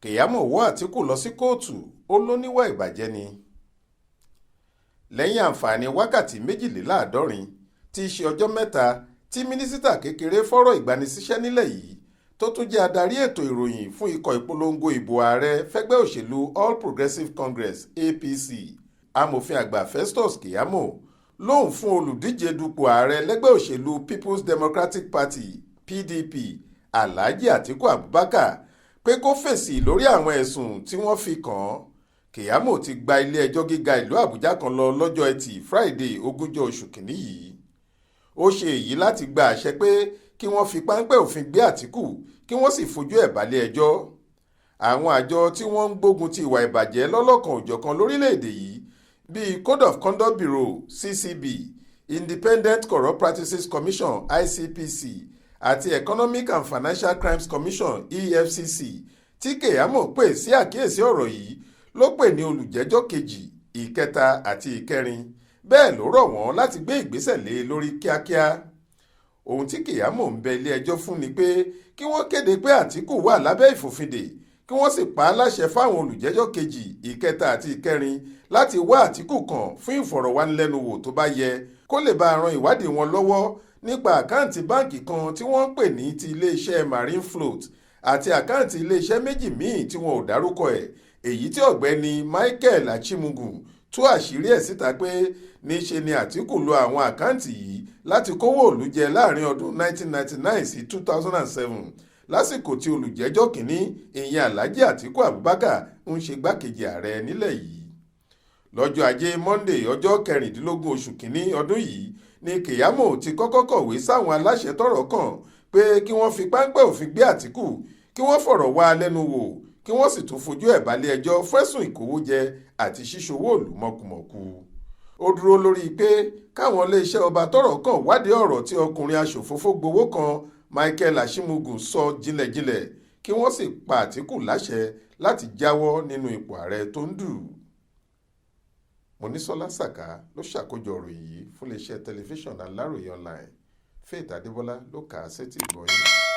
Keyamo wọ́ Atiku lọ sí kóòtù ó ló níwà ìbàjẹ́ ni. Lẹ́yìn àǹfààní wákàtí 72 tí í ṣe ọjọ́ mẹ́ta tí mínísítà kékeré fọ́rọ̀ ìgbanisíṣẹ́ nílẹ̀ yìí tó tún jẹ́ adarí ètò ìròyìn fún ikọ̀ ìpolongo ìbò ààrẹ fẹ́gbẹ́ òṣèlú All Progressives Congress APC amòfin àgbà Festus Keyamo lóun fún olùdíje dupò ààrẹ lẹ́gbẹ́ òṣèlú People's Democratic Party PDP Alhaji Atiku Abubakar pé kó fèsì lórí àwọn ẹ̀sùn tí wọ́n fi kàn án. Keyamo ti gba ilé-ẹjọ́ gíga ìlú Àbújá kan lọ lọ́jọ́ Ẹtì Friday 20 oṣù kìíní yìí. Ó ṣe èyí láti gba àṣẹ pé kí wọ́n fi páńpẹ́ òfin gbé Atiku kí wọ́n sì fojú ẹ̀ balẹ̀-ẹjọ́. Àwọn àjọ tí wọ́n ń gbógun ti ìwà ìbàjẹ́ lọ́lọ́kan òjọ̀kan lórílẹ̀‐èdè yìí bíi Code of Conduct Bureau CCB, Independent Corrupt Practices Commission ICPC àti Economic and Financial Crimes Commission EFCC tí Keyamo pè sí àkíyèsí ọ̀rọ̀ yìí ló pè ní olùjẹ́jọ́ kejì, ìkẹta àti ìkẹrin, bẹ́ẹ̀ ló rọ̀ wọ́n láti gbé ìgbésẹ̀ lé lórí kíákíá. Ohun tí Keyamo ń bẹ ilé-ẹjọ́ fún ni pé kí wọ́n kéde pé Atiku wà lábẹ́ ìfòfindè kí wọ́n sì pa á láṣẹ fáwọn olùjẹ́jọ́ kejì, ìkẹta àti ìkẹrin láti wá Atiku kàn fún ìfọ̀rọ̀wánilẹ́nuwò tó bá yẹ kó lè bá ran ìwádìí wọn lọ́wọ́ nípa àkáǹtì báǹkì kan tí wọ́n ń pè ní ti iléeṣẹ́ Marine Float àti àkáǹtì iléeṣẹ́ méjì míì tí wọn ò dárúkọ ẹ̀, èyí tí ọ̀gbẹ́ni Michael Achimugu tú àṣírí ẹ̀ síta pé níṣe ni Atiku lo àwọn àkáǹtì yìí láti kówó òlú jẹ láàrin ọdún 1999 sí 2007 lásìkò tí olùjẹ́jọ́ kìíní ìyẹn Alhaji Atiku Abubakar ń ṣe gbákejì ààrẹ nílẹ̀ yìí. Lọ́jọ́ ajé Monday ọjọ́ 16 oṣù kìíní ọdún yìí ni Keyamo ti kọ́kọ́ kọ̀wé sáwọn aláṣẹ tọ́rọ̀ kàn pé kí wọ́n fi páńpẹ́ òfin gbé Atiku kí wọ́n fọ̀rọ̀ wá lẹ́nu wò kí wọ́n sì tún fojú ẹ̀ balẹ̀-ẹjọ́ fẹ̀sùn ìkówójẹ àti ṣíṣowó ìlú mọ̀kùmọ̀kù. Ó dúró lórí pé káwọn iléeṣẹ́ ọba tọ́rọ̀ kàn wádìí ọ̀rọ̀ tí ọkùnrin aṣòfófó gbowó kan Michael Achimugu sọ jinlẹ̀jinlẹ̀ kí wọ́n sì pa Atiku láṣẹ láti jáwọ́ nínú ipò ààrẹ tó ń dù. Monísọ́lá Sàká ló ṣàkójọ ọ̀rọ̀ yìí fún iléeṣẹ́ tẹlifíṣàn Aláròyé online. Faith Adébọ́lá ló kà á sétí ìgbọ́ yín.